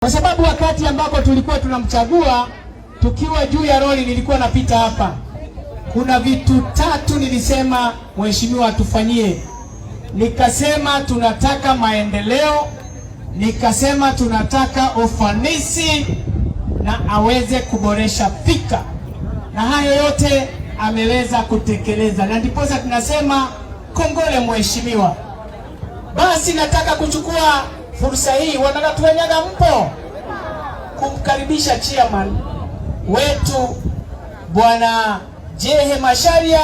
Kwa sababu wakati ambapo tulikuwa tunamchagua tukiwa juu ya lori, nilikuwa napita hapa, kuna vitu tatu nilisema mheshimiwa atufanyie. Nikasema tunataka maendeleo, nikasema tunataka ufanisi na aweze kuboresha fika, na hayo yote ameweza kutekeleza, na ndipo sasa tunasema kongole mheshimiwa. Basi nataka kuchukua fursa hii, wanatuenyaga mpo, kumkaribisha chairman wetu Bwana Jehe Masharia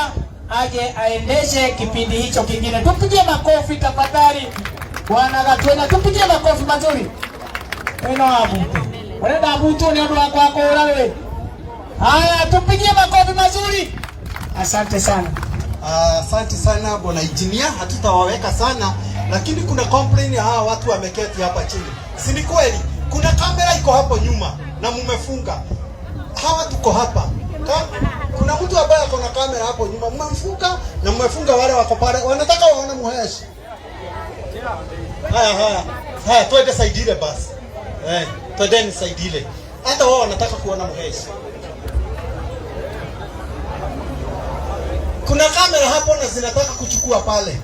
aje aendeshe kipindi hicho kingine. Tupigie makofi tafadhali. Bwana Gatwena, tupigie makofi mazuri. Wena abuto. Wena abuto ni ndo wako wewe. Haya, tupigie makofi mazuri. Asante sana. Asante sana bwana engineer, hatutawaweka sana, lakini kuna complain ya hawa watu wameketi hapa chini. Si ni kweli? Kuna kamera iko hapo nyuma na mumefunga. Hawa tuko hapa. Kuna mtu ambaye ako na kamera hapo nyuma, mmemfunga na mmefunga wale wako pale. Wanataka waone muheshi. Haya, twende saidile basi. Twendeni saidile. Hata wao wanataka kuona muheshi. Kuna kamera hapo na zinataka kuchukua pale.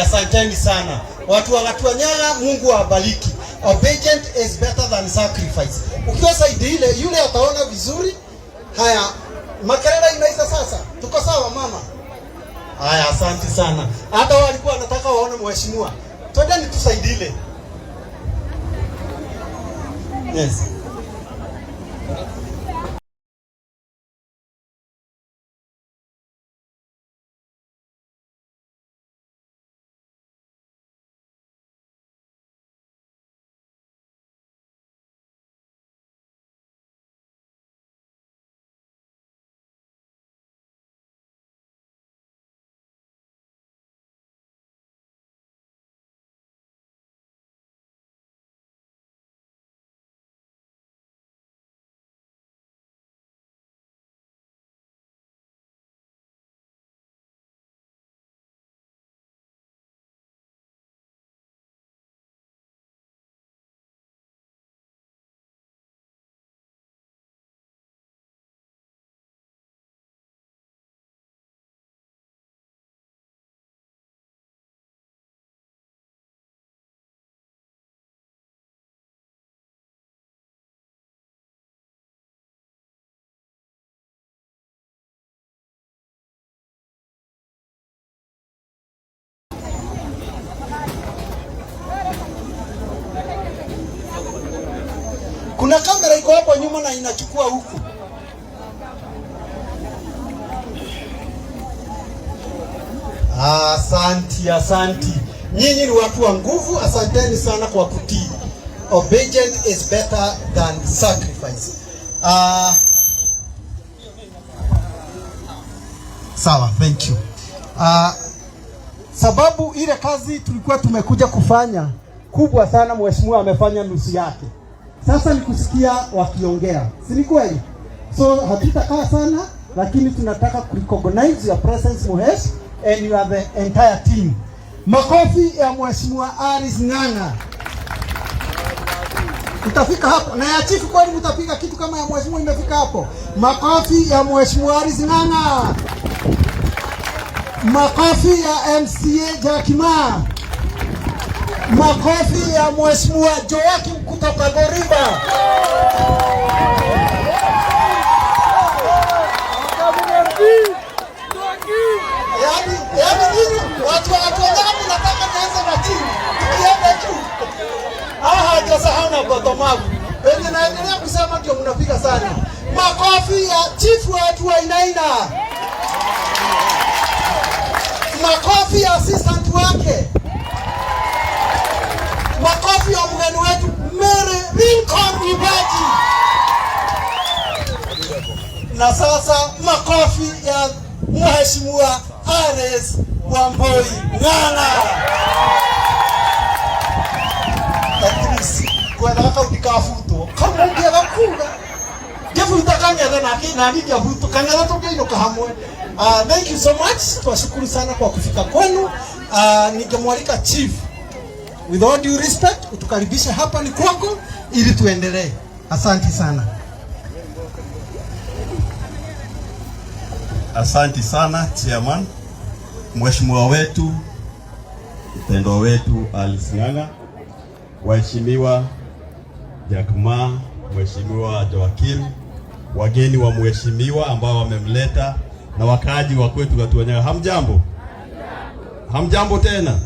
Asanteni sana. Watu wa Nyala, Mungu awabariki. Obedience is better than sacrifice. Ukiwa saidi ile, yule ataona vizuri. Haya, makelele inaisha sasa. Tuko sawa mama? Haya, asante sana. Hata wao walikuwa wanataka waone mheshimiwa. Twendeni tusaidile. Yes. Kuna kamera iko hapo nyuma na inachukua huku. Asanti. Nyinyi ni watu wa nguvu, asanteni sana kwa kutii. Obedience is better than sacrifice. Sawa, thank you. Sababu ile kazi tulikuwa tumekuja kufanya kubwa sana, mheshimiwa amefanya nusu yake. Sasa ni kusikia wakiongea. Si ni kweli? So hatutakaa sana, lakini tunataka kurecognize your presence Muhesh, and you are the entire team. Makofi ya mheshimiwa Aris Ng'ang'a. Utafika hapo na ya chifu, kwani mtapiga kitu kama ya mheshimiwa imefika hapo? Makofi ya mheshimiwa Aris Ng'ang'a. Makofi ya MCA Jakima. Makofi ya mheshimiwa Joakim kutoka Goriba. Yaani nini? Watu wanataka mnataka nianze na chini. Tukienda juu. Hajasahau na botomavu. Wenye naendelea kusema ndio mnapiga sana. Makofi ya chief wetu wa Inaina. Makofi ya assistant wake. Makofi ya mgeni wetu Mary Lincoln Ibaji. Na sasa makofi ya mheshimiwa Ares Wamboi Ng'ang'a. Takrisi kwa nataka utikafuto kama ungeza kuga jefu utakanya na nini huto kanya to gino kahamwe. Thank you so much. Twashukuru sana kwa kufika kwenu. Ningemwalika chief with all due respect, utukaribishe hapa ni kwako ili tuendelee. Asante sana. Asante sana chairman, mheshimiwa wetu, mpendwa wetu Alice Ng'ang'a, waheshimiwa Jack Ma, mheshimiwa Joakim, wageni wa mheshimiwa ambao wamemleta na wakaaji wa kwetu Gatuanyaga. Hamjambo? Hamjambo tena?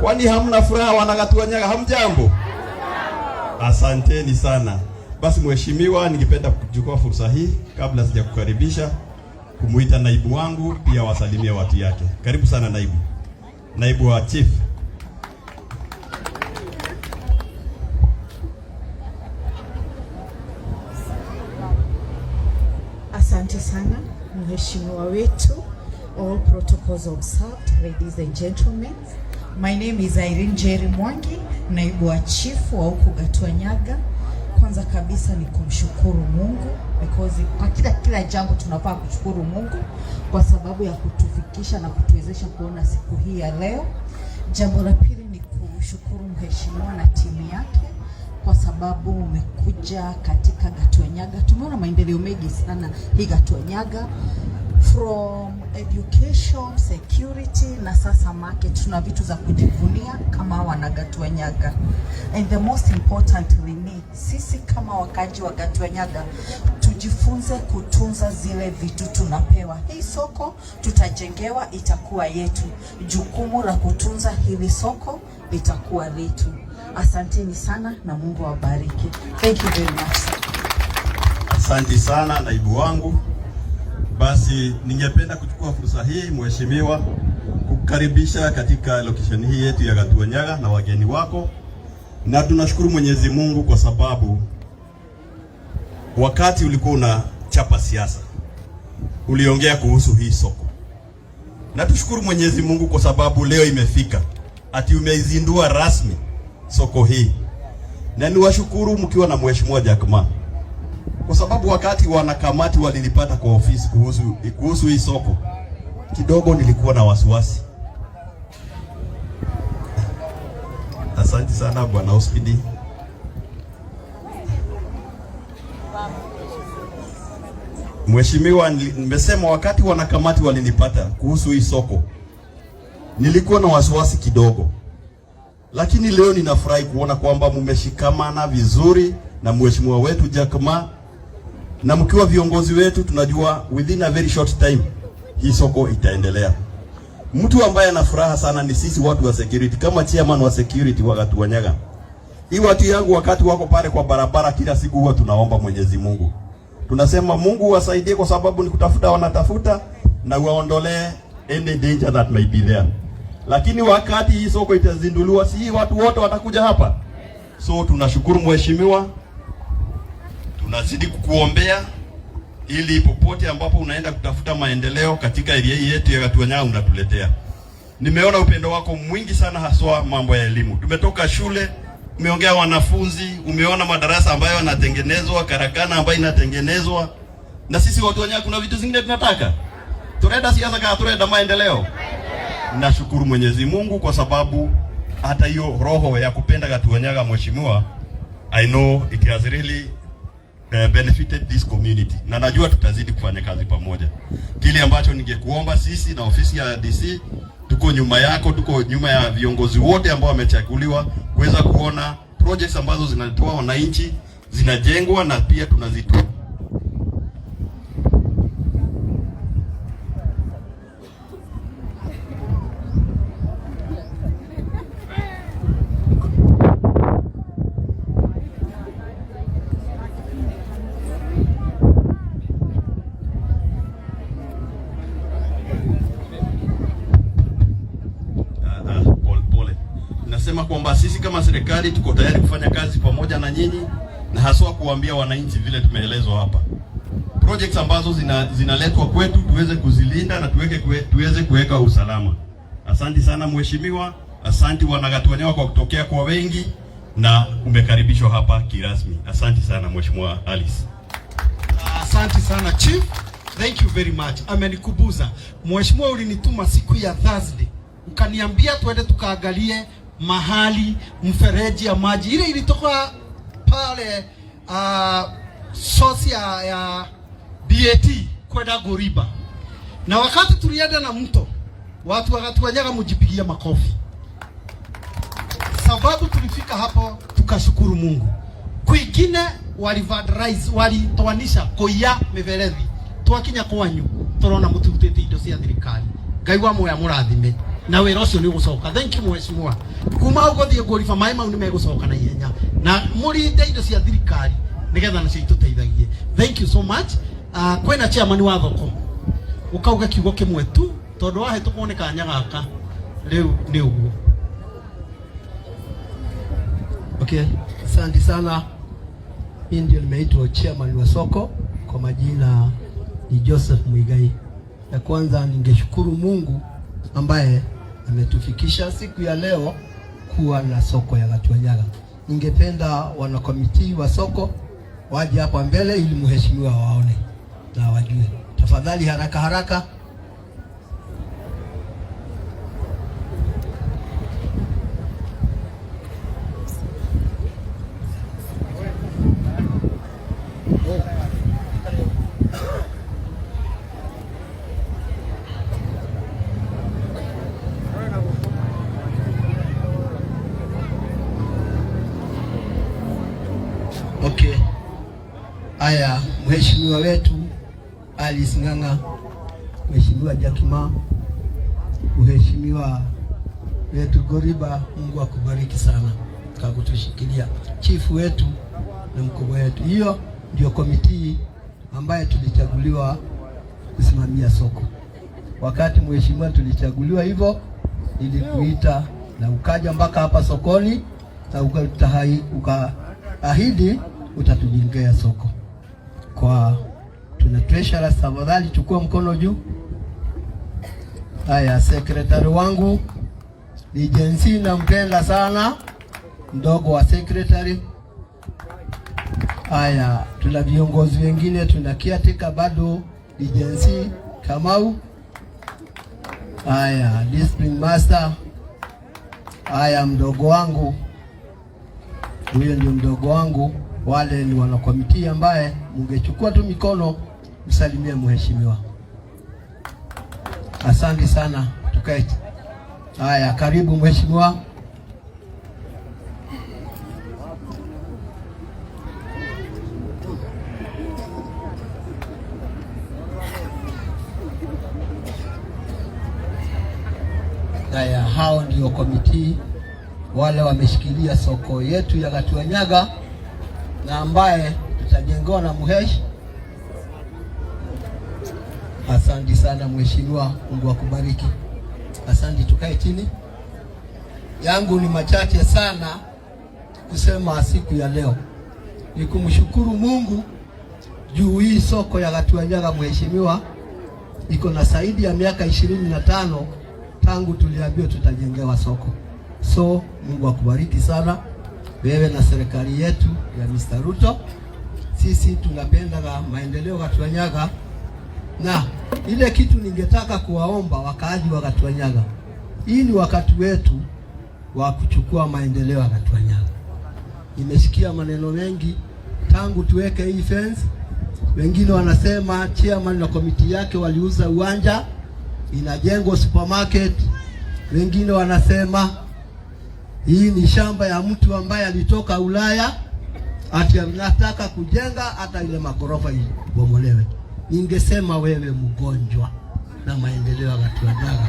Kwani hamna furaha wana Gatuanyaga? Hamjambo? Asanteni sana. Basi mheshimiwa, ningependa kuchukua fursa hii kabla sijakukaribisha kumuita naibu wangu pia wasalimia watu yake. Karibu sana naibu. Naibu wa chief. Asante sana mheshimiwa wetu. All protocols observed, ladies and gentlemen. My name is Irene Jerry Mwangi, naibu wa chief wa huku Gatuanyaga. Kwanza kabisa ni kumshukuru Mungu because kwa kila jambo tunafaa kushukuru Mungu kwa sababu ya kutufikisha na kutuwezesha kuona siku hii ya leo. Jambo la pili ni kushukuru mheshimiwa na timu yake kwa sababu umekuja katika Gatuanyaga. Tumeona maendeleo mengi sana hii Gatuanyaga, from education, security na sasa market. Tuna vitu za kujivunia kama wana Gatuanyaga. And the most importantly ni sisi kama wakaji wa Gatuanyaga tujifunze kutunza zile vitu tunapewa. Hii soko tutajengewa, itakuwa yetu. Jukumu la kutunza hili soko litakuwa letu. Asanteni sana na Mungu awabariki. Thank you very much. Asante sana naibu wangu. Basi ningependa kuchukua fursa hii mheshimiwa kukaribisha katika location hii yetu ya Gatuanyaga na wageni wako. Na tunashukuru Mwenyezi Mungu kwa sababu wakati ulikuwa unachapa siasa uliongea kuhusu hii soko. Na tushukuru Mwenyezi Mungu kwa sababu leo imefika ati umeizindua rasmi soko hii. Na niwashukuru mkiwa na mheshimiwa Jack Ma kwa sababu wakati wanakamati walinipata kwa ofisi kuhusu hii soko kidogo nilikuwa na wasiwasi. Asante sana bwana Ospidi. Mheshimiwa, nimesema wakati wanakamati walinipata kuhusu hii soko nilikuwa na wasiwasi kidogo. Lakini leo ninafurahi kuona kwamba mmeshikamana vizuri na mheshimiwa wetu Jack Ma, na mkiwa viongozi wetu tunajua within a very short time hii soko itaendelea. Mtu ambaye ana furaha sana ni sisi watu wa security. Kama chairman wa security wa Gatuanyaga, hii watu yangu wakati wako pale kwa barabara kila siku huwa tunaomba Mwenyezi Mungu. Tunasema Mungu wasaidie kwa sababu ni kutafuta wanatafuta na waondolee any danger that may be there. Lakini wakati hii soko itazinduliwa si watu wote watakuja hapa. So tunashukuru mheshimiwa. Tunazidi kukuombea ili popote ambapo unaenda kutafuta maendeleo katika area yetu ya Gatuanyaga unatuletea. Nimeona upendo wako mwingi sana haswa mambo ya elimu. Tumetoka shule, umeongea wanafunzi, umeona madarasa ambayo yanatengenezwa, karakana ambayo inatengenezwa. Na sisi watu Gatuanyaga kuna vitu zingine tunataka. Tunaenda siasa kama tunaenda maendeleo. Nashukuru Mwenyezi Mungu kwa sababu hata hiyo roho ya kupenda Gatuanyaga mheshimiwa, I know it has really benefited this community. Na najua tutazidi kufanya kazi pamoja. Kile ambacho ningekuomba sisi na ofisi ya DC tuko nyuma yako, tuko nyuma ya viongozi wote ambao wamechaguliwa kuweza kuona projects ambazo zinatoa wananchi zinajengwa na pia tunazitoa. Nasema kwamba sisi kama serikali tuko tayari kufanya kazi pamoja na nyinyi na haswa kuambia wananchi vile tumeelezwa hapa. Projects ambazo zinaletwa kwetu tuweze kuzilinda na tuweze kuweka usalama. Asante sana mheshimiwa, asante wana Gatuanyaga kwa kutokea kwa wengi na umekaribishwa hapa kirasmi. Asante sana mheshimiwa Alice. Asante sana chief. Thank you very much. Amenikubuza. Mheshimiwa ulinituma siku ya Thursday. Ukaniambia tuende tukaangalie mahali mfereji ya maji ile ilitoka pale sosi ya BAT kwenda Goriba, na wakati tulienda na mto watu wakatuanyaga mujipigia makofi, sababu tulifika hapo tukashukuru Mungu. Kwingine walivadrise walitoanisha koya miverethi twakinya kwanyu turona mututete indo cia thirikari Ngai wa moya murathime na wira ucio ni gucoka. Thank you mheshimiwa. Kuma ugothie Goriba mai mau ni megucoka na ihenya na murinde indo cia thirikari nigetha nacio ituteithagie. Thank you so much. Kwena chairman wa thoko ukauga kiugo kimwe tu tondu wahe tukoneka nyagaka riu ni uguo. Okay, asante sana. Mimi ndio nimeitwa chairman wa soko, kwa majina ni Joseph Muigai. Ya kwanza ningeshukuru Mungu ambaye ametufikisha siku ya leo kuwa na soko ya Gatuanyaga. Ningependa wanakomiti wa soko waje hapa mbele ili mheshimiwa waone na wajue. Tafadhali haraka haraka. Okay. Aya, mheshimiwa wetu Alice Ng'ang'a, mheshimiwa Jakima, mheshimiwa wetu Goriba, Mungu akubariki sana kwa kutushikilia. Chifu wetu na mkubwa wetu. Hiyo ndio komiti ambaye tulichaguliwa kusimamia soko. Wakati mheshimiwa tulichaguliwa hivyo, nilikuita na ukaja mpaka hapa sokoni na ukaahidi utatujengea soko. Kwa tuna treasurer, tafadhali chukua mkono juu. Haya, secretary wangu ni Jensi, nampenda sana, mdogo wa secretary. Haya, tuna viongozi wengine, tuna caretaker bado ni Jensi Kamau. Haya, discipline master. Haya, mdogo wangu huyo ndio mdogo wangu. Wale ni wanakomiti ambaye mungechukua tu mikono msalimie mheshimiwa. Asante sana, tukae. Haya, karibu mheshimiwa. Haya, hao ndio komiti wale wameshikilia soko yetu ya Gatuanyaga na ambaye tutajengewa na mheshi. Asante sana mheshimiwa, Mungu akubariki. Asante, tukae chini. Yangu ni machache sana kusema siku ya leo. Ni kumshukuru Mungu juu hii soko ya Gatuanyaga mheshimiwa iko na zaidi ya miaka 25 tangu tuliambiwa tutajengewa soko. So Mungu akubariki sana wewe na serikali yetu ya Mr. Ruto. Sisi tunapenda maendeleo Gatuanyaga, na ile kitu ningetaka kuwaomba wakaaji wa Gatuanyaga, hii ni wakati wetu wa kuchukua maendeleo ya Gatuanyaga. Nimesikia maneno mengi tangu tuweke hii fence. Wengine wanasema chairman na komiti yake waliuza uwanja inajengwa supermarket. Wengine wanasema hii ni shamba ya mtu ambaye alitoka Ulaya ati anataka kujenga hata ile magorofa ibomolewe. Ningesema wewe mgonjwa na maendeleo ya Gatuanyaga,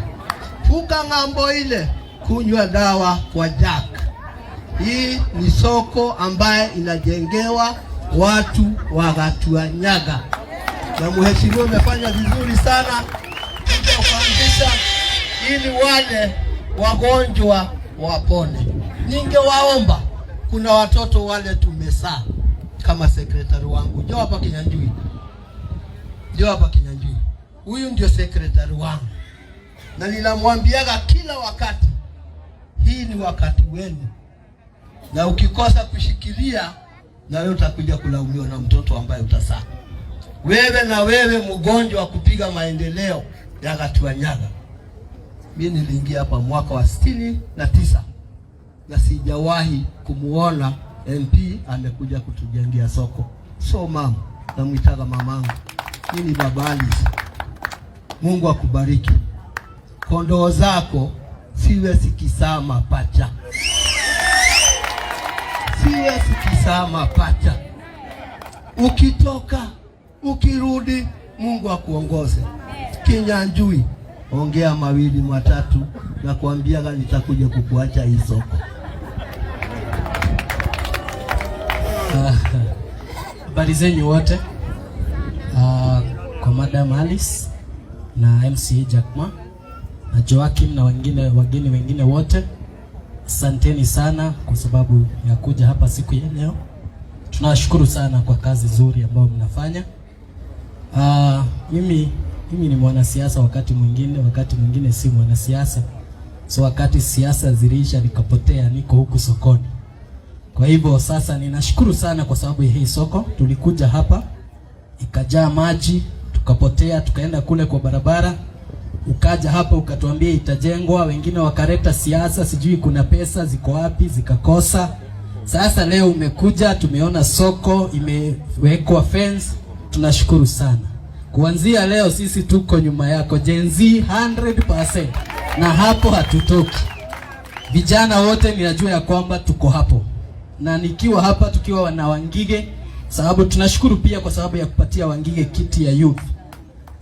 fuka ng'ambo ile, kunywa dawa kwa Jack. Hii ni soko ambaye inajengewa watu wa Gatuanyaga, na mheshimiwa umefanya vizuri sana kuanzisha ili wale wagonjwa wapone. Ningewaomba, kuna watoto wale tumesaa kama secretary wangu, njoo hapa Kinyanjui. Njoo hapa Kinyanjui. Huyu ndio secretary wangu. Na ninamwambiaga kila wakati, hii ni wakati wenu. Na ukikosa kushikilia, na wewe utakuja kulaumiwa na mtoto ambaye utasaa. Wewe na wewe mgonjwa kupiga maendeleo ya Gatuanyaga. Mimi niliingia hapa mwaka wa 69. na sijawahi kumuona MP amekuja kutujengea soko. So mama, namwitaga mamangu. Mimi ni baba Alice. Mungu akubariki. Kondoo zako siwe sikizaa mapacha. Siwe sikizaa mapacha. Ukitoka, ukirudi, Mungu akuongoze. Kinyanjui, ongea mawili matatu na kuambia nitakuja kukuacha hii soko. Habari zenyu wote. Kwa Madam Alice na MC Jackma na Joakim na wageni wengine wote, asanteni sana kwa sababu ya kuja hapa siku ya leo. Tunashukuru sana kwa kazi nzuri ambayo mnafanya. Mimi ni mwanasiasa wakati mwingine si mwanasiasa. So wakati siasa zilisha nikapotea, niko huku sokoni. Kwa hivyo sasa ninashukuru sana kwa sababu ya hii soko. Tulikuja hapa ikajaa maji, tukapotea, tukaenda kule kwa barabara. Ukaja hapa ukatuambia itajengwa, wengine wakareta siasa, sijui kuna pesa ziko wapi, zikakosa. Sasa leo umekuja, tumeona soko imewekwa fence, tunashukuru sana. Kuanzia leo sisi tuko nyuma yako Gen Z 100%, na hapo hatutoki. Vijana wote ninajua ya kwamba tuko hapo. Na nikiwa hapa tukiwa na Wangige, sababu tunashukuru pia kwa sababu ya kupatia Wangige kiti ya youth.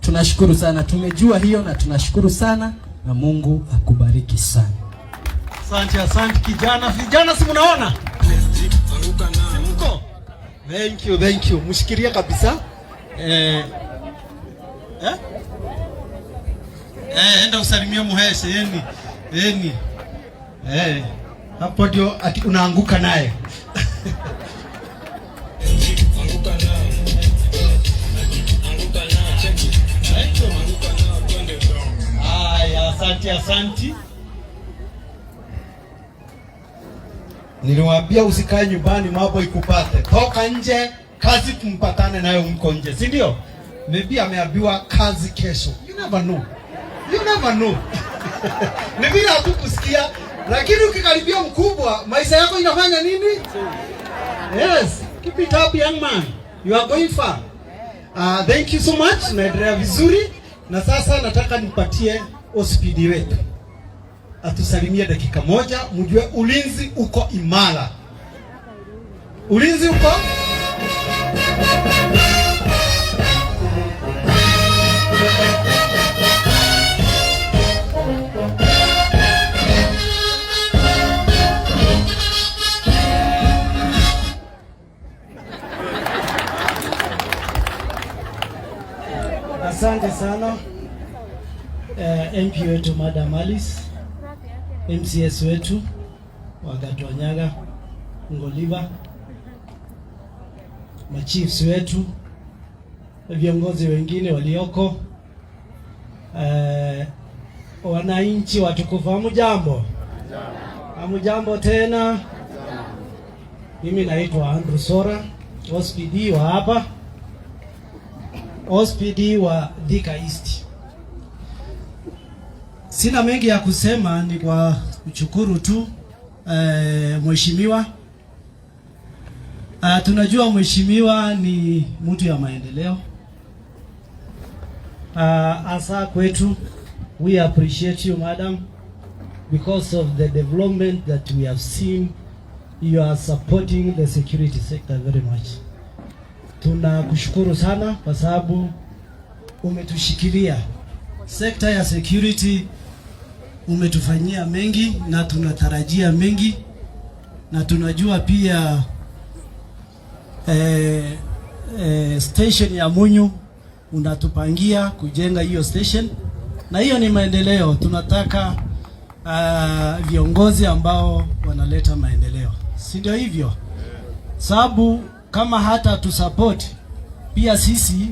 Tunashukuru sana, tumejua hiyo na tunashukuru sana, na Mungu akubariki sana. Asante kijana. Vijana si mnaona? Simko. Thank you. Mshikilia kabisa. Enda usalimie muheshe yeni. Hapo ndio unaanguka naye. Asante. Niliwaambia usikae nyumbani mambo ikupate. Toka nje, kazi tumpatane nayo mko nje, si ndio? Maybe ameambiwa kazi kesho. You never know. Ni bila tu kusikia, lakini ukikaribia mkubwa, maisha yako inafanya nini? Yes, keep it up young man. You are going far. Thank you so much. Naendelea vizuri. Na sasa nataka nipatie OSPD wetu atusalimie dakika moja, mjue ulinzi uko imara. Ulinzi uko? Asante sana. MP wetu Madam Alice, MCS wetu wa Gatwanyaga, Ngoliva, machiefs wetu, viongozi wengine walioko, wananchi watukufu, hamujambo tena. Mimi naitwa Andrew Sora, OSPD wa hapa, OSPD wa Thika East. Sina mengi ya kusema, ni kwa kushukuru tu mheshimiwa. Tunajua mheshimiwa ni mtu ya maendeleo. Asa kwetu, we appreciate you madam, because of the development that we have seen. You are supporting the security sector very much. Tunakushukuru sana kwa sababu umetushikilia sekta ya security, umetufanyia mengi na tunatarajia mengi, na tunajua pia station ya Munyu unatupangia kujenga hiyo station, na hiyo ni maendeleo. Tunataka viongozi ambao wanaleta maendeleo, si ndio hivyo? Sababu kama hata tusupport pia sisi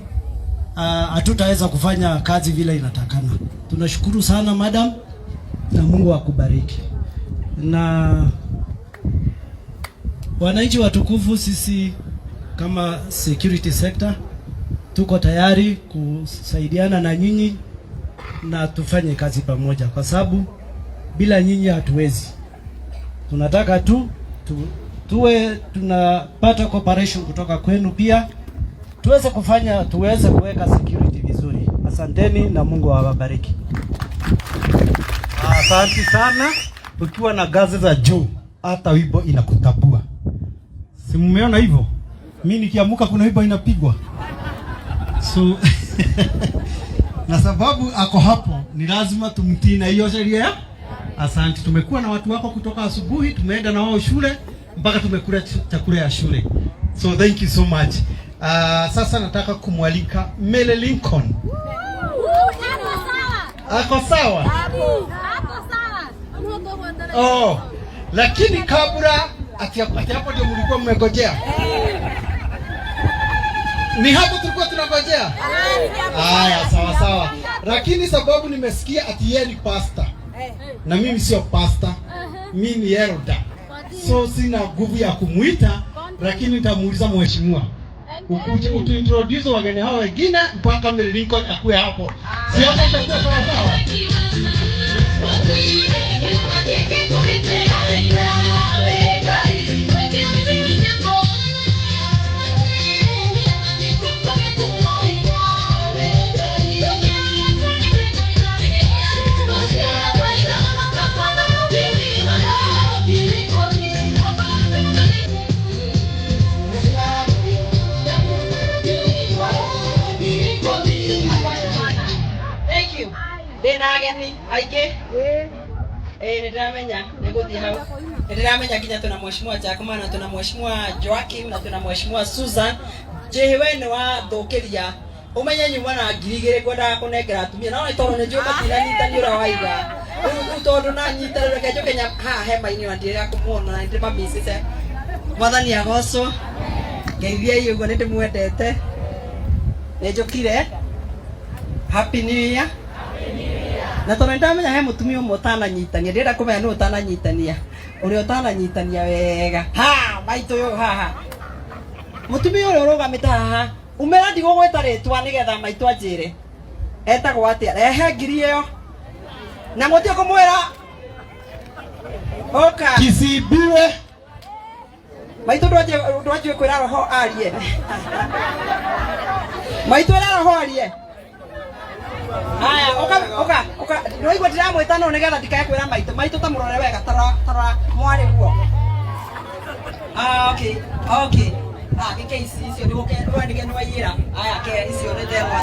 hatutaweza kufanya kazi vile inatakana. Tunashukuru sana madam, na Mungu akubariki. Na wananchi watukufu, sisi kama security sector tuko tayari kusaidiana na nyinyi na tufanye kazi pamoja, kwa sababu bila nyinyi hatuwezi. tunataka tuwe tunapata cooperation kutoka kwenu pia tuweze kuweka security vizuri. Asanteni na Mungu awabariki. Asante sana. Ukiwa na gazi za juu hata wimbo inakutabua. Si mmeona hivyo? Mimi nikiamuka kuna wimbo inapigwa. So na sababu ako hapo ni lazima tumtii na hiyo sheria. Asante. Tumekuwa na watu wako kutoka asubuhi, tumeenda na wao shule mpaka tumekula chakula ya shule. So thank you so much. Sasa nataka kumwalika Mele Lincoln. Ako sawa? Ako sawa. Oh, lakini kabla ati hapo ndio mlikuwa mmegojea. Ni hapo tulikuwa tunagojea? Haya, sawa sawa. Lakini sababu nimesikia ati yeye ni pastor. Na mimi sio pastor. Mimi ni elder. So sina nguvu ya kumuita, lakini nitamuuliza mheshimiwa. Ukuje utuintroduce wageni hao wengine mpaka Mele Lincoln akue hapo. Sio itakuwa sawa sawa. Ndiramenya kinya tuna mheshimiwa Chakuma na tuna mheshimiwa Joakim na tuna mheshimiwa Susan Jehewe wa Thokeria umenye nyuma na ngirigire kwenda kunengera atumia na toro ne joka tiranyita ni rawaiga utondo na nyita reke joka nya ha hema ini wandira kumuona na ndima misise mwathani agoco ngeithia yugo nĩ ndĩmwendete nĩ njũkire happy new year na tondũ ndamenya he mũtumia ũmwe ũtananyitania ndĩrenda kũmenya nĩ ũtananyitania ũrĩa ũtananyitania wega ha maitũ ũyũ haha mũtumia ũrĩa ũrũgamĩte haha umera ndigũgwĩta rĩtwa nĩgetha maitũ anjĩre etagwo atĩa rehe ngiri ĩyo na mũtio kũmwĩra oka Kisibiwe maitũ ndwanjue kwĩra roho arie maitũ ĩra roho arie. Haya, oka. Nĩwaigua ndiramwĩta no nĩgetha ndikae kwĩra maitũ ta mũrore wega tara mwarĩ guo. Okay. Gĩkĩ icio nĩ waiyĩra. Haya, ke icio nĩ nderwa.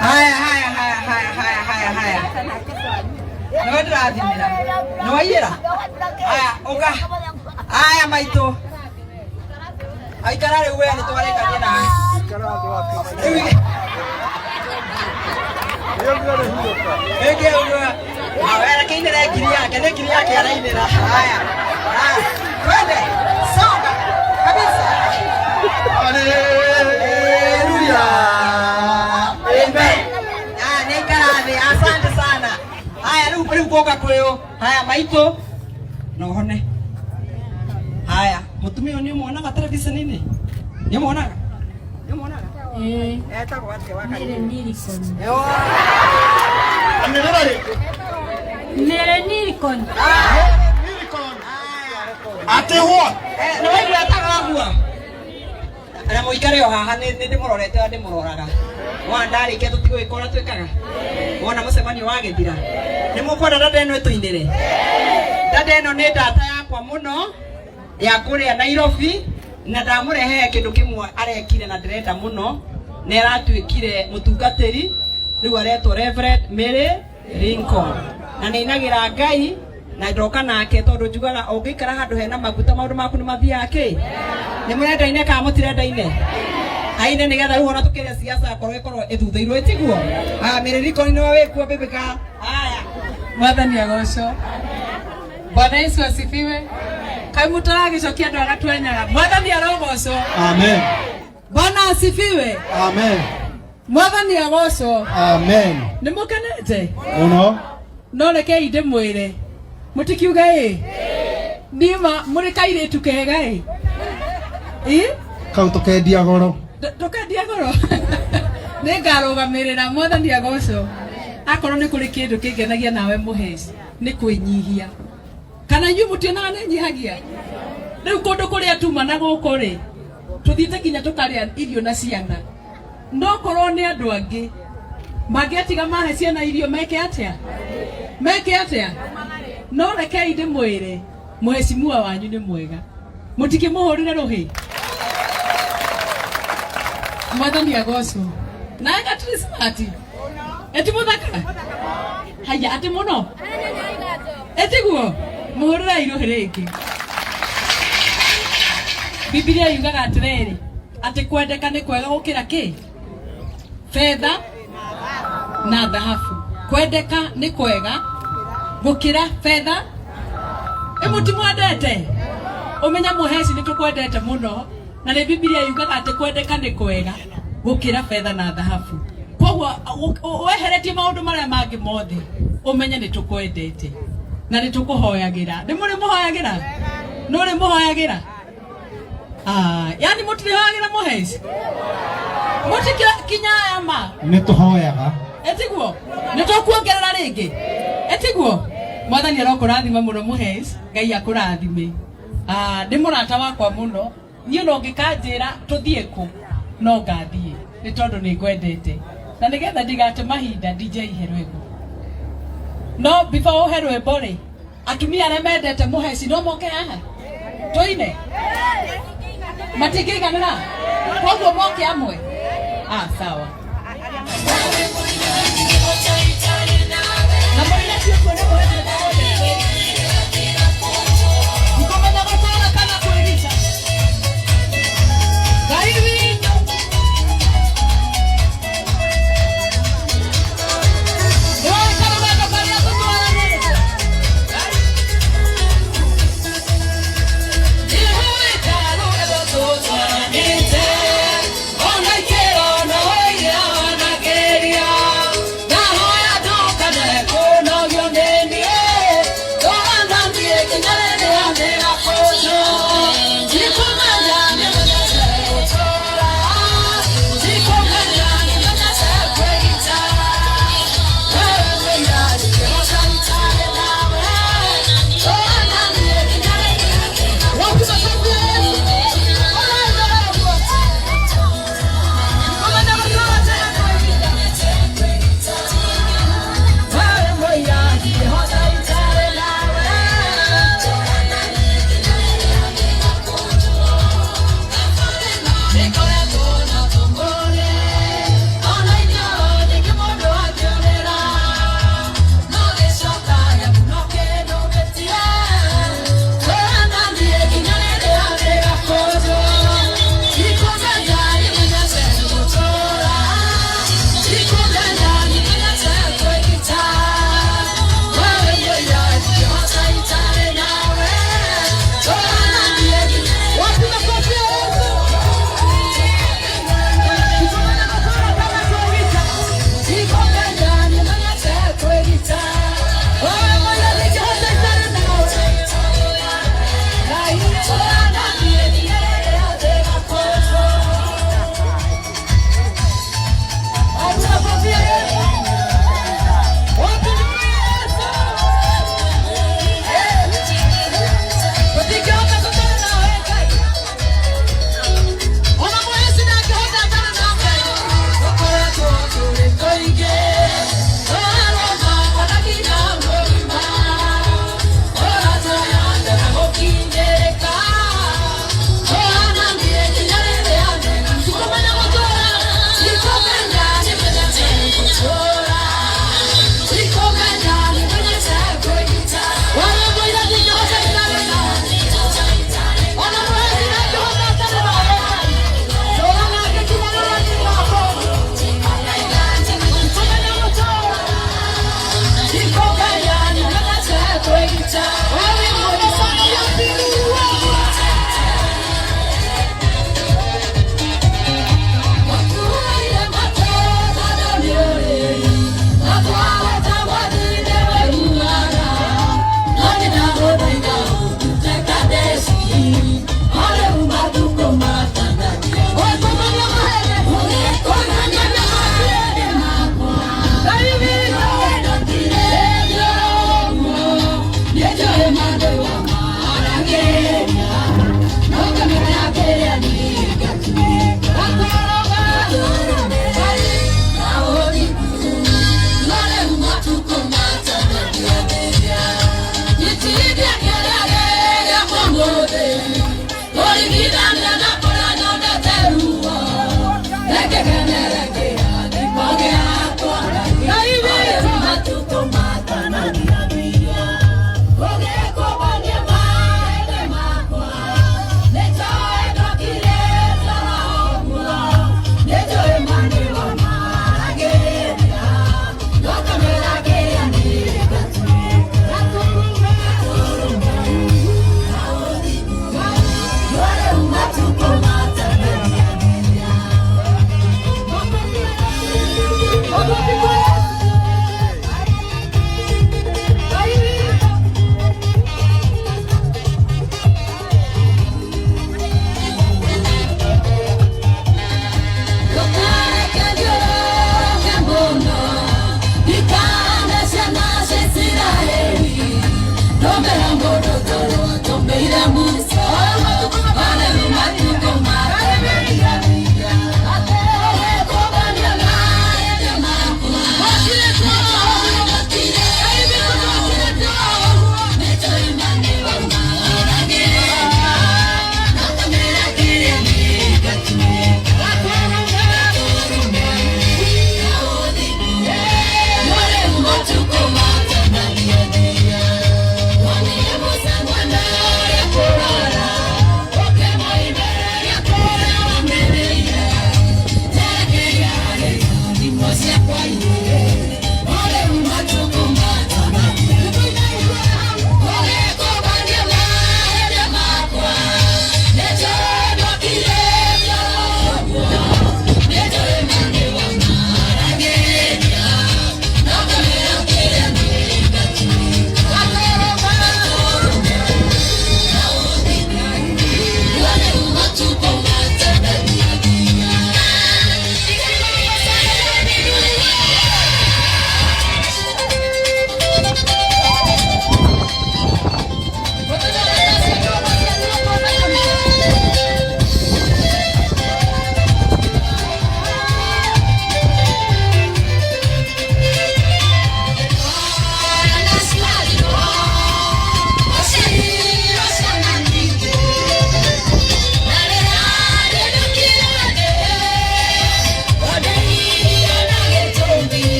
Haya. Nĩ ndĩrathimĩra. Nĩ waiyĩra? Haya, oka. Haya maitũ. Aikara rĩu we nĩ twarĩkania nawe. Ege uga. Awera kinere ngiri yake arainira. Haya. Twende. Songa. Kabisa. Haleluya. Amen. Nikarathi. Asante sana. Haya rĩu goka kwĩyo. Haya maitũ. No hone. Haya, mũtumia ũyũ nĩ muonaga television-inĩ? Nĩ muonaga? Etagwo atĩa wa kanitha? Mele Lincoln. Mele Lincoln. ate what? Nĩ waigua etagwo guo? Na mũikare o haha nĩ ndĩmũrorete wa ndĩmũroraga. Wa ndarĩkia tũtigũĩka ũrĩa twĩkaga. Wona mũcemanio wagĩthira. Nĩ mũkwenda dada ĩno ĩtũinĩre? Dada ĩno nĩ ndata yakwa mũno ya kũrĩa Nairobi na ndamũrehe kĩndũ kĩmwe arekire na ndĩrenda mũno na aratuĩkire mũtungatĩri rĩu aretwo Reverend Mele Lincoln na nĩ inagĩra Ngai na ndoka nake tondũ njugaga ũngĩikara handũ hena maguta maũndũ maku nĩ mathiaga kĩ nĩ mũrendaine kana mũtirendaine aine nĩgetha rĩu ona tũkĩrĩa siasa korwo ĩthuthuirwo ĩtiguo Mele Lincoln nĩ wĩkuo bĩbĩka haya Mwathani agocwo. Bwana Yesu asifiwe. Kai mutaragicokia andu agatwenyaga. Mwathani arogocwo. Amen. Bwana asifiwe. Amen. Mwathani agocwo. Amen. Nimukenete? Uno. No rekei ndimwire. Mutikiuga nima muri kairitu kega Kau tukendia goro. Tukendia goro. Ningarugamirira Mwathani agocwo. akorwo nĩ kũrĩ kĩndũ kĩngenagia nawe mũheci nĩ kwĩnyihia. Kana inyuĩ mũtionaga nĩ nyihagia? Rĩu kũndũ kũrĩa tuma na gũkũ rĩ, tũthiĩte nginya tũkarĩa irio na ciana. No korwo nĩ andũ angĩ mangĩatiga mahe ciana irio meke atĩa? Meke atĩa? No rekei ndĩmwĩre mũhecimiwa wanyu nĩ mwega, mũtikĩmũhũrĩre rũhĩ. Mwathani agocwo. Nawe gatiri smart. Eti mũthaka? Haya ati mũno? Eti guo? Mũhũrĩre iruhĩ rĩngĩ. Biblia yugaga atĩrĩrĩ, atĩ kwendeka nĩ kwega gũkĩra kĩ? Fedha na dhahabu. Kwendeka nĩ kwega gũkĩra fedha. Mũtimwendete? Ũmenya mũheci nĩ tũkwendete mũno, na nĩ Biblia yugaga atĩ kwendeka nĩ kwega gũkĩra fedha na dhahabu. Koguo weheretie maũndũ marĩa mangĩ mothe, ũmenye nĩ tũkwendete na nĩ tũkũhoyagĩra. Nĩ mũrĩ mũhoyagĩra? Nĩ ũrĩ mũhoyagĩra? Yani mũtirĩhoyagĩra mũheci? Mũtikinya ma? Nĩ tũhoyaga. Etiguo? Nĩ tũkuongerera rĩngĩ? Etiguo? Mwathani arokũrathima mũno mũheci, Ngai akũrathime. Nĩ mũrata wakwa mũno. Niĩ no ngĩkanjĩra tũthiĩ kũ, no ngathiĩ nĩ tondũ nĩ ngwendete. Na nĩgetha ndigate mahinda DJ he rwĩmbo. No before ũhe rwĩmbo rĩ, atumia arĩa mendete mũheci no moke haha tũine? Matingĩiganĩra? Koguo moke amwe? Sawa. Na mũrĩa cio kuona mwendete mkomenya gũtara kana kwĩrita Ngai witũ.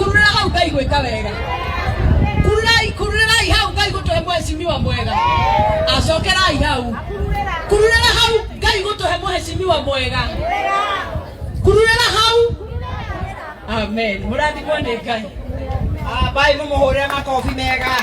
kururira hau Ngai gwika wega. Kururai hau Ngai gutuhe mheshimiwa mwega. Acokerai hau. Kururira hau Ngai gutuhe mheshimiwa mwega. Kururira hau. Amen. Murathimwo nĩ Ngai. Bai mumuhũrĩre makobi mega.